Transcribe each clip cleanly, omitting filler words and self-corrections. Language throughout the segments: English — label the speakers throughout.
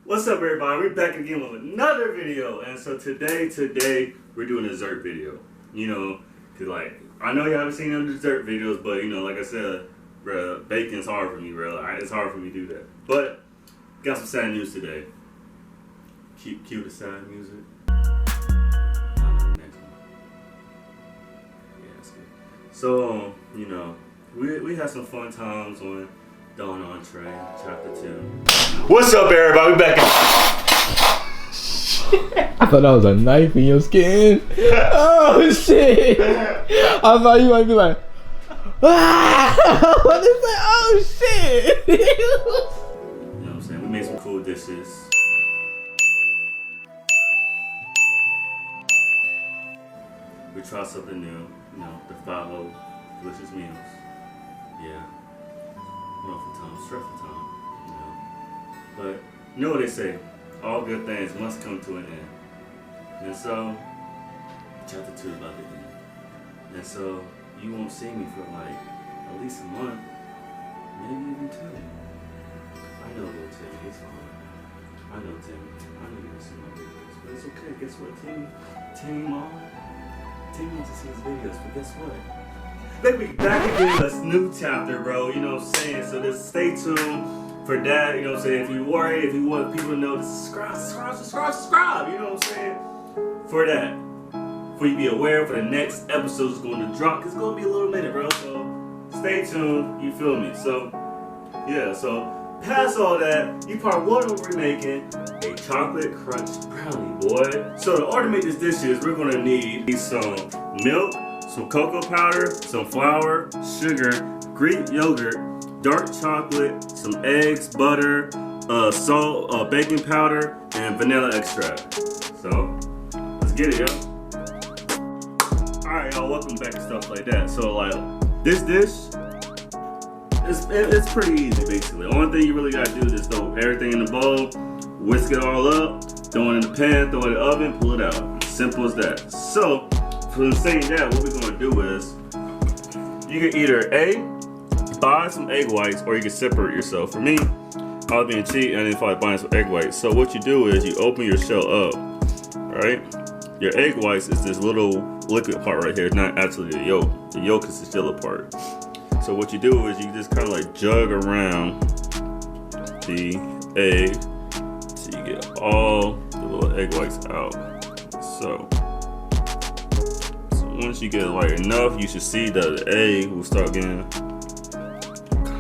Speaker 1: What's up, everybody? We're back again with another video, and so today we're doing a dessert video. You know, cause like I know you haven't seen them dessert videos, but you know, like I said, bruh, bacon's hard for me, bro. It's hard for me to do that. But got some sad news today. Cue the sad music. Next one. Yeah, that's good. So you know, we had some fun times on Dawn on Train, Chapter 2. What's up, everybody? We back.
Speaker 2: I thought that was a knife in your skin. Oh shit! I thought you might be like, ah! What is that? Oh shit!
Speaker 1: You know what I'm saying? We made some cool dishes. We tried something new. You know, the 5 delicious meals. Yeah. Rough time, stressful time, you know. But you know what they say, all good things must come to an end. And so, Chapter 2 is about to end. And so, you won't see me for like at least a month, maybe even 2. I know little Timmy, it's fine. I know Timmy. I know you don't see my videos, but it's okay. Guess what, Timmy? Timmy wants to see his videos, but guess what? Let me back again with a new chapter, bro. You know what I'm saying? So just stay tuned for that. You know what I'm saying? If you worry, if you want people to know to subscribe. You know what I'm saying? For that. For you to be aware for the next episode is going to drop. It's going to be a little minute, bro. So stay tuned. You feel me? So, yeah. So past all that, you part 1 of we're making a chocolate crunch brownie, boy. So in order to make this dishes, we're going to need some milk, some cocoa powder, some flour, sugar, Greek yogurt, dark chocolate, some eggs, butter, salt, baking powder, and vanilla extract. So, let's get it, yo. Alright, y'all, welcome back and stuff like that. So, like, this dish, it's pretty easy, basically. The only thing you really gotta do is throw everything in the bowl, whisk it all up, throw it in the pan, throw it in the oven, pull it out. Simple as that. So, from saying that, what we're gonna do is, you can either buy some egg whites, or you can separate yourself. For me, I was being cheap and I didn't feel like buying some egg whites. So what you do is you open your shell up, right? Your egg whites is this little liquid part right here. It's not actually the yolk. The yolk is the yellow part. So what you do is you just kind of like jug around the egg so you get all the little egg whites out. So once you get like enough, you should see that the egg will start getting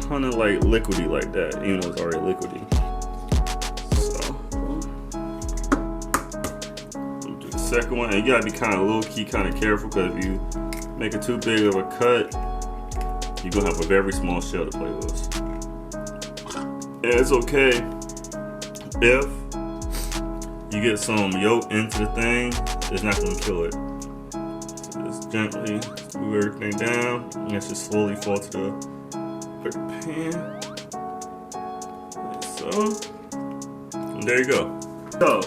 Speaker 1: kind of like liquidy like that, even though it's already liquidy. So, we'll do the second one, and you gotta be kind of low-key, kind of careful, because if you make it too big of a cut, you're gonna have a very small shell to play with. And it's okay if you get some yolk into the thing, it's not gonna kill it. Gently move everything down, and it should slowly fall to the pan, like so. And there you go. So,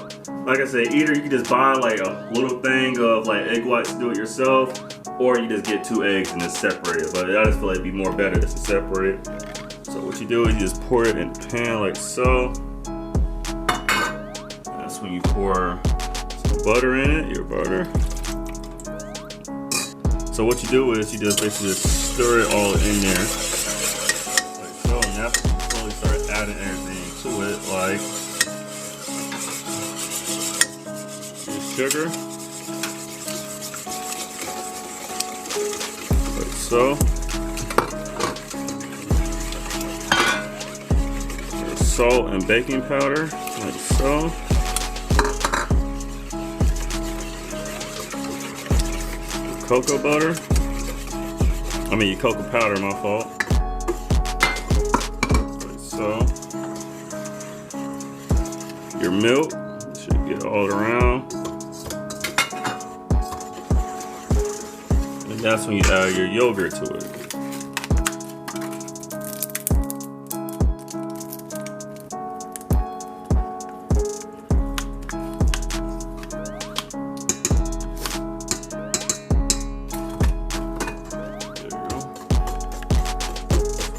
Speaker 1: like I said, either you can just buy like a little thing of like egg whites to do it yourself, or you just get 2 eggs and just separate it. But I just feel like it'd be more better just to separate it. So what you do is you just pour it in the pan like so. That's when you pour some butter in it, your butter. So what you do is you just basically just stir it all in there, like so, and that's when you slowly start adding everything to it, like your sugar, like so, your salt and baking powder, like so. Cocoa butter. Your cocoa powder, my fault. Like so. Your milk should get all around. And that's when you add your yogurt to it.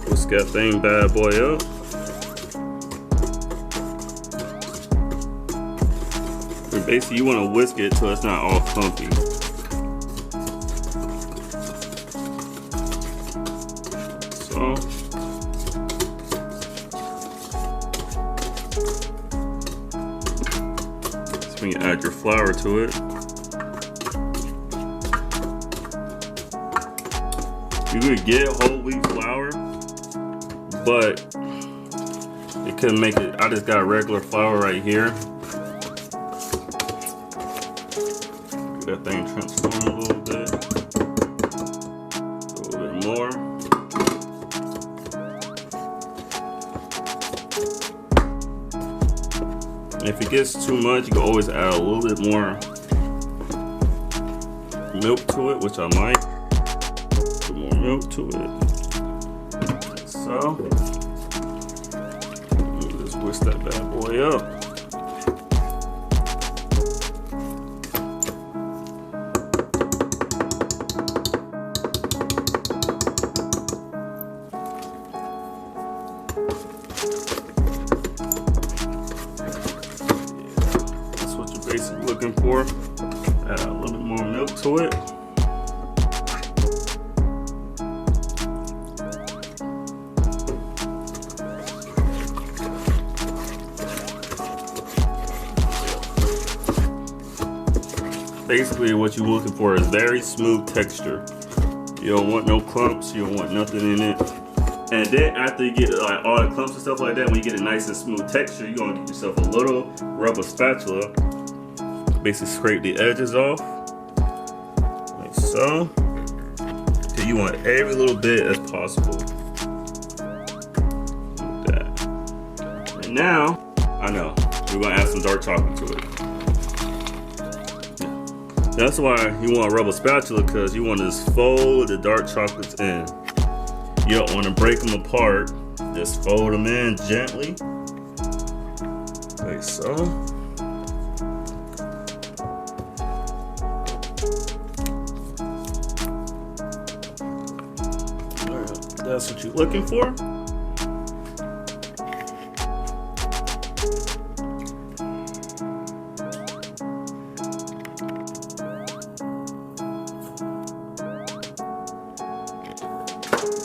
Speaker 1: Whisk that thing bad boy up. And basically, you want to whisk it so it's not all clumpy. So. So when you add your flour to it, you could get whole wheat flour, but it couldn't make it. I just got regular flour right here. That thing transform a little bit more. And if it gets too much, you can always add a little bit more milk to it, which I might. Put more milk to it. So, just whisk that bad boy up. Basically looking for. Add a little bit more milk to it. Basically what you're looking for is very smooth texture. You don't want no clumps, you don't want nothing in it. And then after you get like all the clumps and stuff like that, when you get a nice and smooth texture, you're gonna get yourself a little rubber spatula. Basically scrape the edges off, like so. So you want every little bit as possible. Like that. And now, I know, we're gonna add some dark chocolate to it. That's why you want a rubber spatula, because you want to just fold the dark chocolates in. You don't want to break them apart. Just fold them in gently, like so. That's what you're looking for.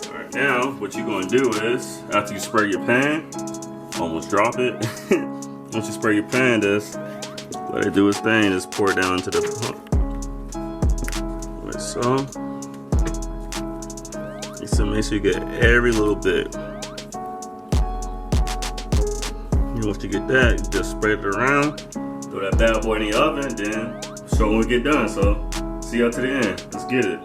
Speaker 1: Alright, now what you're going to do is, after you spray your pan, almost drop it. Once you spray your pan, just let it do its thing, just pour it down into the pump. Like so. So make sure you get every little bit. Once you get that, you just spread it around. Throw that bad boy in the oven, then show when we get done. So see y'all to the end. Let's get it.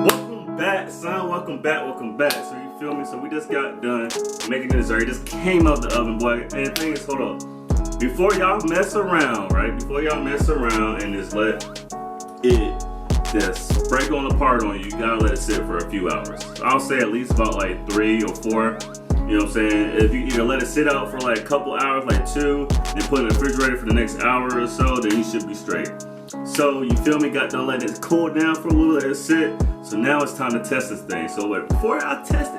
Speaker 1: Welcome back, son. Welcome back. Welcome back. So you feel me? So we just got done making the dessert. It just came out the oven, boy. And the thing is, hold up. Before y'all mess around, right? Before y'all mess around and just let it just break on apart on you, you gotta let it sit for a few hours. I'll say at least about like 3 or 4. You know what I'm saying? If you either let it sit out for like a couple hours, like 2, then put it in the refrigerator for the next hour or so, then you should be straight. So you feel me? Got to let it cool down for a little, let it sit. So now it's time to test this thing. So wait, before I test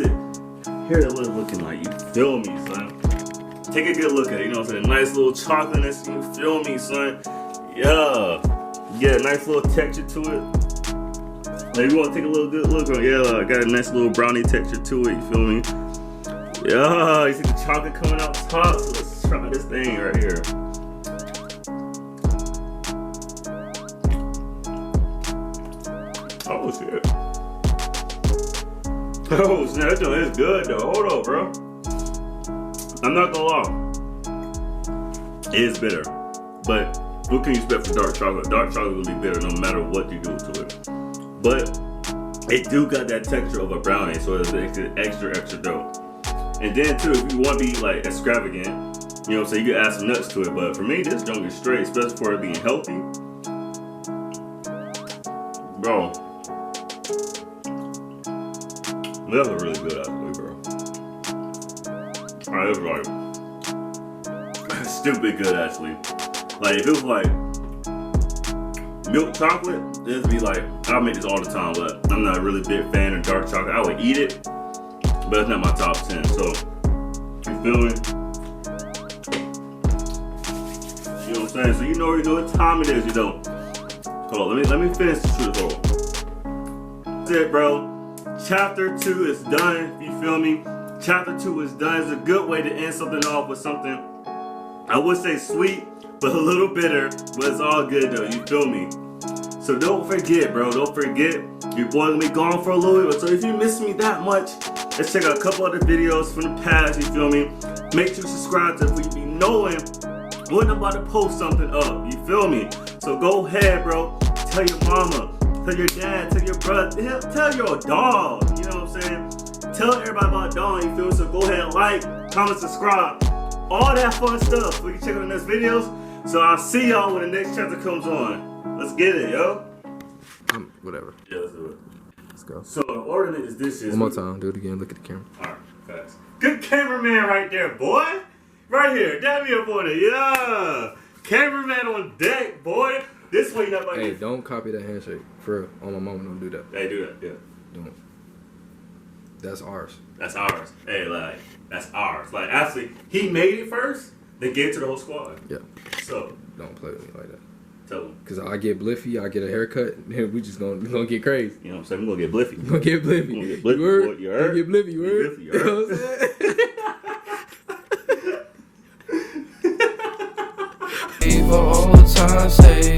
Speaker 1: it, here's what it's looking like. You feel me, son? Take a good look at it, you know what I'm saying? Nice little chocolateness, you feel me, son? Yeah. Get a nice little texture to it. Like, you want to take a little good look on it. Yeah, got a nice little brownie texture to it, you feel me? Yeah, you see the chocolate coming out top? So let's try this thing right here. Oh, shit. Oh, snap, that joint is good, though. Hold up, bro. I'm not gonna lie, it is bitter, but what can you expect from dark chocolate? Dark chocolate will be bitter no matter what you do to it. But it do got that texture of a brownie, so it's extra dope. And then too, if you want to be like extravagant, you know what I'm saying, you can add some nuts to it. But for me, this junk is straight, especially for it being healthy. Bro, that's really good actually, bro. Alright, it was like stupid good actually. Like if it was like milk chocolate, it'd be like, I'll make this all the time, but I'm not a really big fan of dark chocolate. I would eat it, but it's not my top 10. So, you feel me? You know what I'm saying? So you know what time it is, you know. Hold on, let me finish the truth hole. That's it, bro. Chapter 2 is done, you feel me? Chapter 2 is done. It's a good way to end something off with something, I would say sweet, but a little bitter, but it's all good though, you feel me? So don't forget, bro, don't forget, your boy gonna be gone for a little bit, so if you miss me that much, let's check out a couple other videos from the past, you feel me? Make sure you subscribe to it for you be knowing when I'm about to post something up, you feel me? So go ahead, bro, tell your mama, tell your dad, tell your brother, tell your dog, you know what I'm saying? Tell everybody about Dawn, you feel me? So go ahead, like, comment, subscribe, all that fun stuff so you can check out the next videos. So I'll see y'all when the next chapter comes on. Let's get it, yo.
Speaker 2: Whatever.
Speaker 1: Yeah, let's do it.
Speaker 2: Let's go.
Speaker 1: So the order is this.
Speaker 2: One more time. Do it again. Look at the camera.
Speaker 1: Alright, facts. Good cameraman right there, boy. Right here. Dab me up on it. Yeah. Cameraman on deck, boy. This way not like
Speaker 2: Hey, don't copy that handshake. For real. On my mama, don't do that.
Speaker 1: Hey, do that. Yeah.
Speaker 2: Don't. That's ours.
Speaker 1: That's ours. Hey, like, that's ours. Like, actually, he made it first, then gave it to the whole squad.
Speaker 2: Yeah.
Speaker 1: So,
Speaker 2: don't play with me like that.
Speaker 1: Tell him.
Speaker 2: Cause I get bliffy, I get a haircut, and we just gonna get crazy.
Speaker 1: You know what I'm saying? We're gonna get bliffy.
Speaker 2: We're gonna get bliffy.
Speaker 1: We're gonna get bliffy.
Speaker 2: You heard?
Speaker 1: Boy, you heard?
Speaker 2: Get bliffy, you heard?
Speaker 1: You know what I'm saying?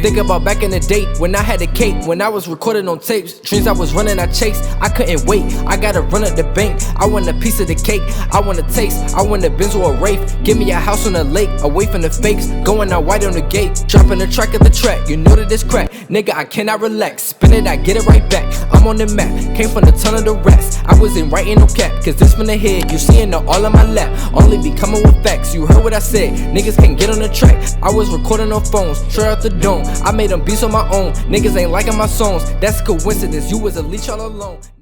Speaker 3: Think about back in the day when I had a cape, when I was recording on tapes. Dreams I was running, I chased, I couldn't wait. I gotta run up the bank, I want a piece of the cake. I want a taste, I want a Benz or a Wraith. Give me a house on the lake, away from the fakes. Going out white on the gate, dropping the track of the track. You know that it's crack, nigga, I cannot relax. Spin it, I get it right back. I'm on the map, came from the ton of the rats. I wasn't writing no cap, cause this from the head. You seeing it all on my lap, only be coming with facts. You heard what I said, niggas can't get on the track. I was recording on phones, straight out the dome. I made them beats on my own, niggas ain't liking my songs. That's a coincidence, you was a leech all alone.